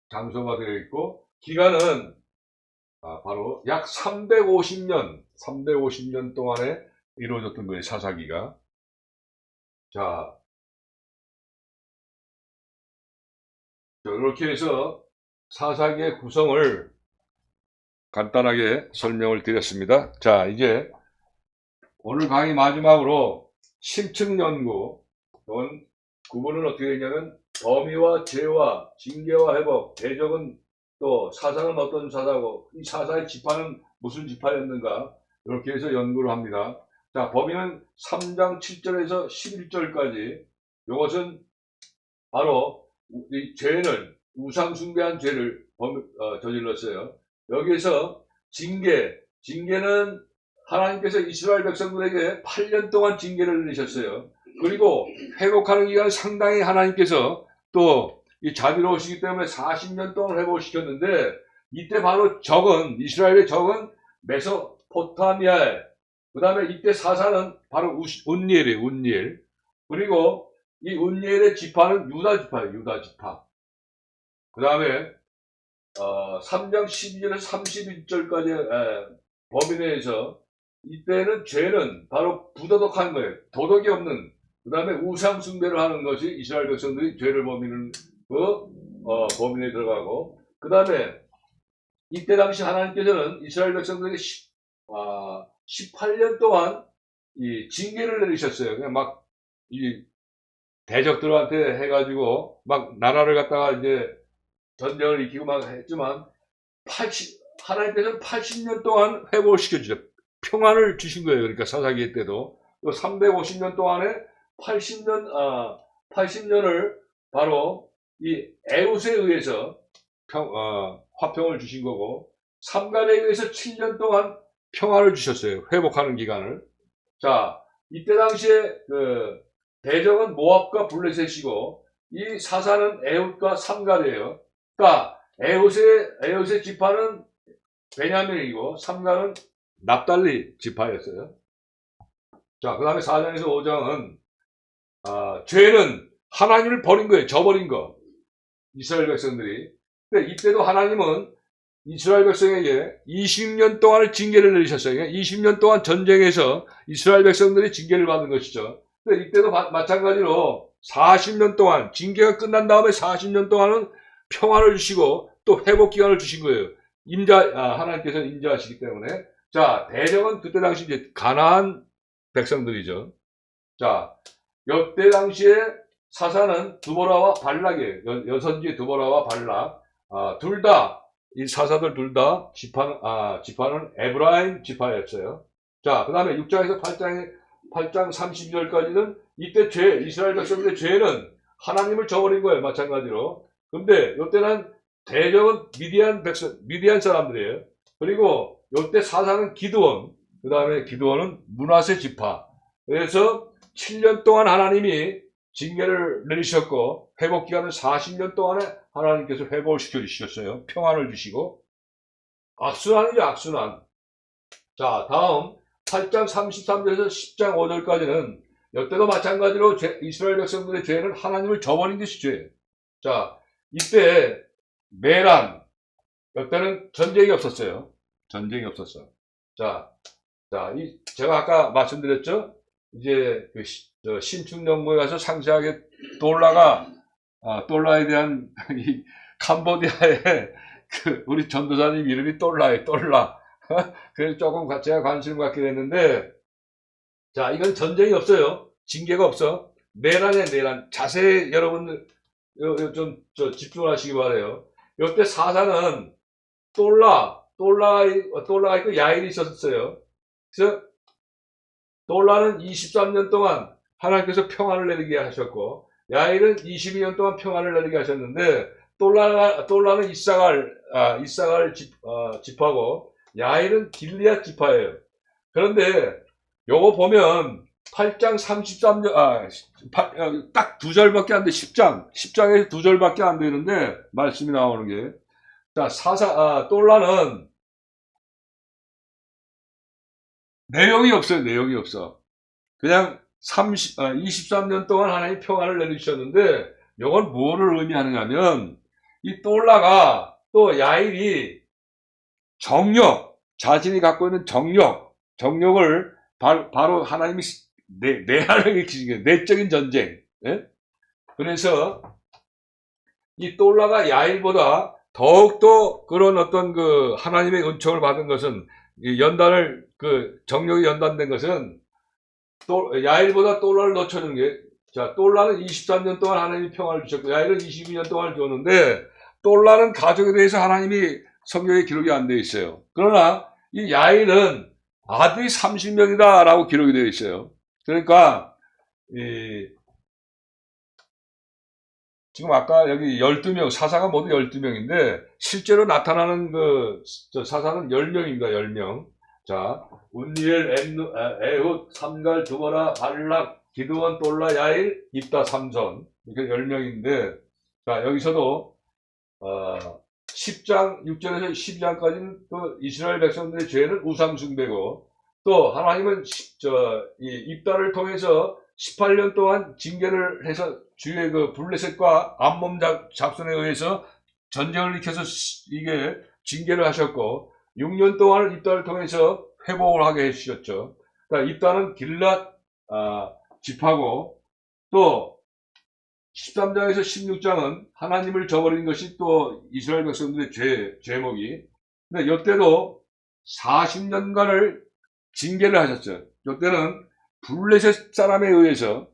장소가 되어 있고, 기간은 바로 약 350년 동안에 이루어졌던 거예요, 사사기가. 자, 이렇게 해서 사사기의 구성을 간단하게 설명을 드렸습니다. 자, 이제 오늘 강의 마지막으로 심층연구, 구분은 어떻게 되냐면 범위와 죄와 징계와 회복, 대적은 또 사사는 어떤 사사고 이 사사의 지파는 무슨 지파였는가, 이렇게 해서 연구를 합니다. 자, 범위는 3장 7절에서 11절까지. 이것은 바로 이 죄는 우상숭배한 죄를 저질렀어요. 여기에서 징계는 하나님께서 이스라엘 백성들에게 8년 동안 징계를 내리셨어요. 그리고 회복하는 기간을 상당히 하나님께서 또 이 자비로우시기 때문에 40년 동안 회복을 시켰는데, 이때 바로 이스라엘의 적은 메소포타미아에, 그 다음에 이때 사사는 바로 운니엘이에요, 운니엘. 그리고 이 운니엘의 지파는 유다 지파예요, 유다 지파. 그 다음에 3장 12절에서 31절까지 범위 내에서 이때는 죄는 바로 부도덕한 거예요. 도덕이 없는, 그 다음에 우상 숭배를 하는 것이 이스라엘 백성들이 죄를 범위는 그 범위 내에 들어가고, 그 다음에 이때 당시 하나님께서는 이스라엘 백성들에게 18년 동안 이 징계를 내리셨어요. 그냥 막 이 대적들한테 해가지고 막 나라를 갖다가 이제 전쟁을 일으키고 막 했지만 하나님께서는 80년 동안 회복을 시켜주죠. 평안을 주신 거예요. 그러니까 사사기 때도 또 350년 동안에 80년을 바로 이 에웃에 의해서 화평을 주신 거고, 삼갈에 의해서 7년 동안 평화를 주셨어요. 회복하는 기간을. 자, 이때 당시에 그 대적은 모압과 블레셋이고, 이 사사는 에웃과 삼갈이에요. 그러니까 에웃의 지파는 베냐민이고 삼갈은 납달리 지파였어요. 자, 그 다음에 4장에서 5장은 죄는 하나님을 버린 거예요. 저버린 거. 이스라엘 백성들이. 근데 이때도 하나님은 이스라엘 백성에게 20년 동안의 징계를 내리셨어요. 20년 동안 전쟁에서 이스라엘 백성들이 징계를 받은 것이죠. 근데 이때도 마찬가지로 40년 동안, 징계가 끝난 다음에 40년 동안은 평화를 주시고 또 회복 기간을 주신 거예요. 하나님께서 임재하시기 때문에. 자, 대적은 그때 당시 이제 가나안 백성들이죠. 자, 이때 당시에 사사는 두보라와 발락이에요. 여선지 두보라와 발락. 이 사사들 둘 다 지파는 에브라임 지파였어요. 자, 그 다음에 6장에서 8장 32절까지는 이때 이스라엘 백성들의 죄는 하나님을 저버린 거예요. 마찬가지로. 근데 이때는 대적은 미디안 사람들이에요. 그리고 이때 사사는 기드온, 그 다음에 기드온은 므낫세 지파. 그래서 7년 동안 하나님이 징계를 내리셨고, 회복 기간은 40년 동안에 하나님께서 회복을 시켜주셨어요. 평안을 주시고. 악순환이죠, 악순환. 자, 다음 8장 33절에서 10장 5절까지는 이때도 마찬가지로 이스라엘 백성들의 죄는 하나님을 저버린 것이 죄예요. 자, 이때 메란, 이때는 전쟁이 없었어요. 전쟁이 없었어. 자, 제가 아까 말씀드렸죠? 이제 신춘정부에 가서 상세하게 돌라에 대한 이 캄보디아의 우리 전도사님 이름이 돌라예요. 돌라. 그래서 조금 제가 관심을 갖게 됐는데, 자, 이건 전쟁이 없어요. 징계가 없어. 내란. 자세히 여러분들 좀 집중을 하시기 바래요. 이때 사사는 돌라가 있고 야일이 있었어요. 그래서 돌라는 23년 동안 하나님께서 평안을 내리게 하셨고, 야일은 22년 동안 평안을 내리게 하셨는데, 돌라는 이사갈 지파고, 야일은 길리앗 지파예요. 그런데 요거 보면 8장 33절, 딱 2절밖에 안 돼. 10장에서 2절밖에 안 되는데 말씀이 나오는 게, 자, 돌라는 내용이 없어요. 내용이 없어. 그냥 23년 동안 하나님 평안을 내리셨는데, 이건 뭐를 의미하느냐면, 이 돌라가 또 야일이 자신이 갖고 있는 정력을 바로 하나님이 내하를 일으키신 거예요. 내적인 전쟁. 예? 그래서 이 돌라가 야일보다 더욱더 그런 어떤 하나님의 은총을 받은 것은, 정력이 연단된 것은, 야일보다 돌라를 놓쳐준 게, 자, 돌라는 23년 동안 하나님이 평화를 주셨고, 야일은 22년 동안 줬는데, 돌라는 가족에 대해서 하나님이 성경에 기록이 안 되어 있어요. 그러나, 이 야일은 아들이 30명이다 라고 기록이 되어 있어요. 그러니까, 지금 아까 여기 12명, 사사가 모두 12명인데, 실제로 나타나는 사사는 10명입니다, 10명. 자, 운니엘, 에훗, 삼갈, 두보라, 발락, 기드원, 돌라, 야일, 입다, 삼손. 이렇게 10명인데, 자, 여기서도, 10장, 6절에서 12장까지는 또 이스라엘 백성들의 죄는 우상숭배고, 또 하나님은 입다를 통해서 18년 동안 징계를 해서 주의 블레셋과 암몬 작전에 의해서 전쟁을 일으켜서 이게 징계를 하셨고, 6년 동안을 입다를 통해서 회복을 하게 해주셨죠. 그러니까 입다는 길랏 지파고, 또 13장에서 16장은 하나님을 저버린 것이 또 이스라엘 백성들의 제목이. 근데 이때도 40년간을 징계를 하셨죠. 이때는 블레셋 사람에 의해서,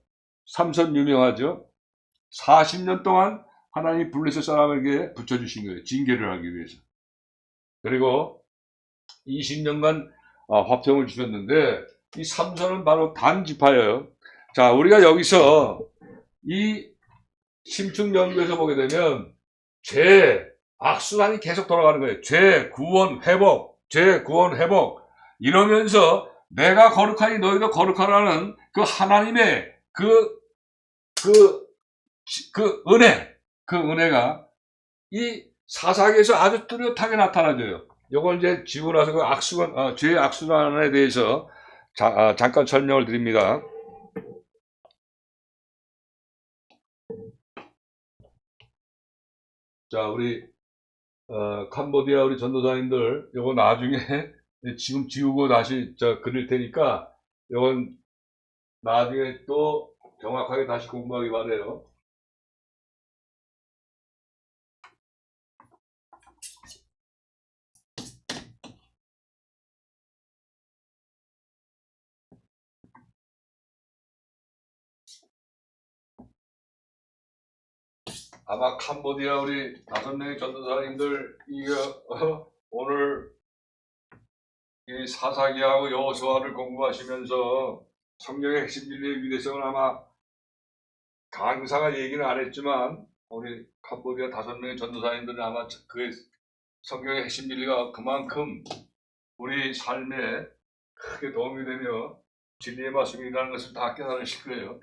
삼선 유명하죠. 40년 동안 하나님이 블레셋 사람에게 붙여주신 거예요. 징계를 하기 위해서. 그리고 20년간 화평을 주셨는데, 이 삼선은 바로 단지파예요. 자, 우리가 여기서 이 심층연구에서 보게 되면 악순환이 계속 돌아가는 거예요. 구원, 회복, 구원, 회복. 이러면서 내가 거룩하니 너희도 거룩하라는 그 하나님의 은혜가 이 사사기에서 아주 뚜렷하게 나타나져요. 요걸 이제 지고 나서 그 죄의 악순환에 대해서 잠깐 설명을 드립니다. 자, 우리 캄보디아 우리 전도사님들 요거 나중에 지금 지우고 다시 그릴 테니까 요건 나중에 또 정확하게 다시 공부하기 바래요. 아마 캄보디아 우리 5명의 전도사님들 오늘 이 사사기하고 여호수아를 공부하시면서 성경의 핵심 진리의 위대성을 아마 강사가 얘기는 안 했지만 우리 캄보디아 5명의 전도사님들은 아마 그 성경의 핵심 진리가 그만큼 우리 삶에 크게 도움이 되며 진리의 말씀이라는 것을 다 깨달으실 거예요.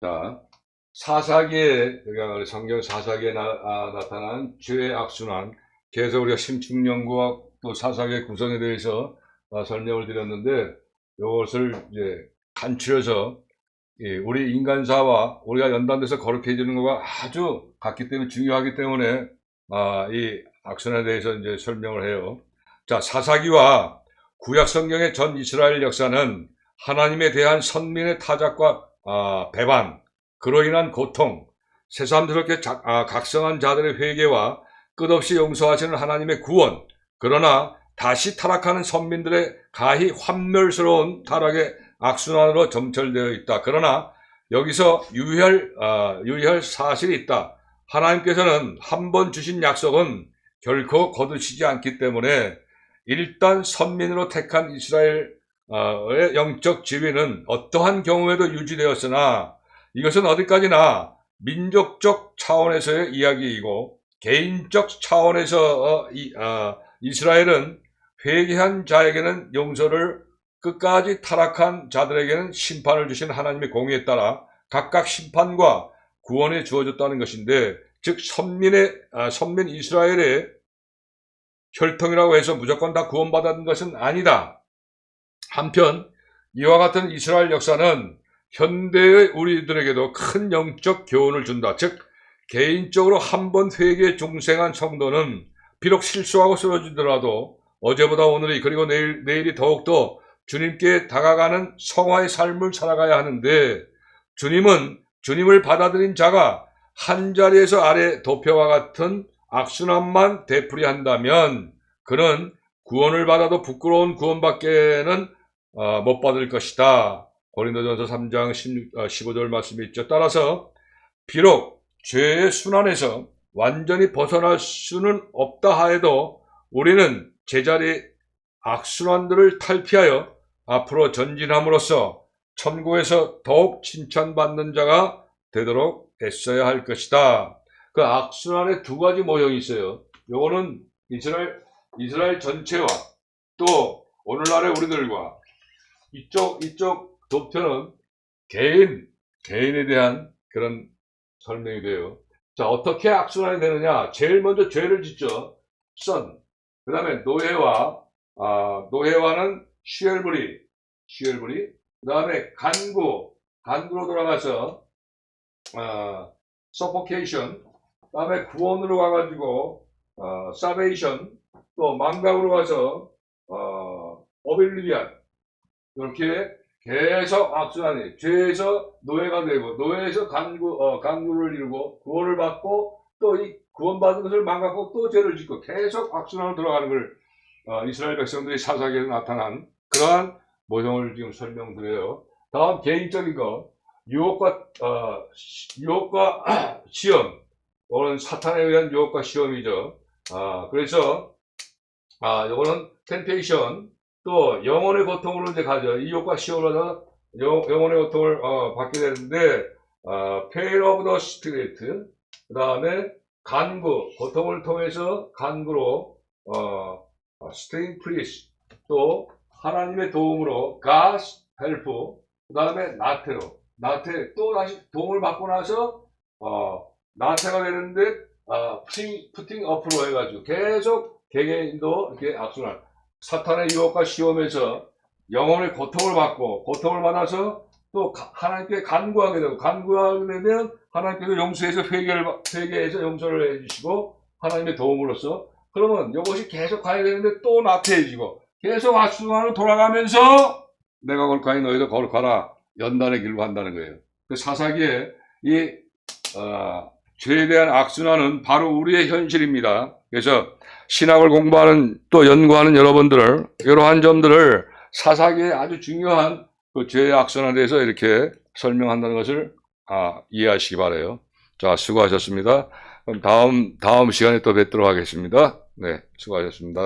자, 사사기에, 그러니까 성경 사사기에 나타난 죄의 악순환, 계속 우리가 심층연구와 또 사사기의 구성에 대해서 설명을 드렸는데, 이것을 이제 간추려서 우리 인간사와 우리가 연단돼서 거룩해지는 것과 아주 같기 때문에 중요하기 때문에 이 악순환에 대해서 이제 설명을 해요. 자, 사사기와 구약 성경의 전 이스라엘 역사는 하나님에 대한 선민의 타작과 배반, 그로 인한 고통, 새삼스럽게 각성한 자들의 회개와 끝없이 용서하시는 하나님의 구원, 그러나 다시 타락하는 선민들의 가히 환멸스러운 타락의 악순환으로 점철되어 있다. 그러나 여기서 유의할 사실이 있다. 하나님께서는 한 번 주신 약속은 결코 거두시지 않기 때문에 일단 선민으로 택한 이스라엘의 영적 지위는 어떠한 경우에도 유지되었으나 이것은 어디까지나 민족적 차원에서의 이야기이고 개인적 차원에서 이스라엘은 회개한 자에게는 용서를, 끝까지 타락한 자들에게는 심판을 주신 하나님의 공의에 따라 각각 심판과 구원이 주어졌다는 것인데, 즉 선민 이스라엘의 혈통이라고 해서 무조건 다 구원받은 것은 아니다. 한편 이와 같은 이스라엘 역사는 현대의 우리들에게도 큰 영적 교훈을 준다. 즉 개인적으로 한 번 회개에 중생한 성도는 비록 실수하고 쓰러지더라도 어제보다 오늘이, 그리고 내일이 더욱더 주님께 다가가는 성화의 삶을 살아가야 하는데, 주님을 받아들인 자가 한자리에서 아래 도표와 같은 악순환만 되풀이한다면 그는 구원을 받아도 부끄러운 구원밖에는 못 받을 것이다. 고린도전서 3장 15절 말씀이 있죠. 따라서 비록 죄의 순환에서 완전히 벗어날 수는 없다 하여도 우리는 제자리 악순환들을 탈피하여 앞으로 전진함으로써 천국에서 더욱 칭찬받는 자가 되도록 애써야 할 것이다. 그 악순환의 두 가지 모형이 있어요. 요거는 이스라엘 전체와 또 오늘날의 우리들과 이쪽 도표는 개인에 대한 그런 설명이 돼요. 자, 어떻게 악순환이 되느냐? 제일 먼저 죄를 짓죠. 선. 그 다음에 노예와는 시엘부리. 그 다음에 간구로 돌아가서, suffocation. 그 다음에 구원으로 가가지고, salvation. 또 망각으로 가서, oblivion. 이렇게 계속 악순환이, 죄에서 노예가 되고, 노예에서 간구를 이루고, 구원을 받고, 또 이 구원받은 것을 망각하고 또 죄를 짓고 계속 악순환으로 돌아가는 걸 이스라엘 백성들이 사사기에서 나타난 그러한 모형을 지금 설명드려요. 다음 개인적인 거, 유혹과 시험. 이거는 사탄에 의한 유혹과 시험이죠. 그래서 이거는 temptation. 또 영혼의 고통으로 이제 가죠. 이 유혹과 시험을 하다가 영혼의 고통을 받게 되는데 pain of the spirit. 그 다음에 고통을 통해서 간구로 string priest. 또 하나님의 도움으로 God's help. 그 다음에 나태 또 다시 도움을 받고 나서 나태가 되는데 putting up로 해가지고 계속 개개인도 이렇게 악순환. 사탄의 유혹과 시험에서 영혼의 고통을 받고 고통을 받아서 또 하나님께 간구하게 되고 간구하게 되면 하나님께서 용서해서 회개해서 용서를 해주시고 하나님의 도움으로써 그러면 이것이 계속 가야 되는데 또 나태해지고 계속 악순환으로 돌아가면서 내가 거룩하니 너희도 거룩하라 연단의 길로 한다는 거예요. 그 사사기에 이 죄에 대한 악순환은 바로 우리의 현실입니다. 그래서 신학을 공부하는 또 연구하는 여러분들을 이러한 점들을 사사기에 아주 중요한 그 죄의 악순환에 대해서 이렇게 설명한다는 것을 이해하시기 바라요. 자, 수고하셨습니다. 그럼 다음 시간에 또 뵙도록 하겠습니다. 네, 수고하셨습니다.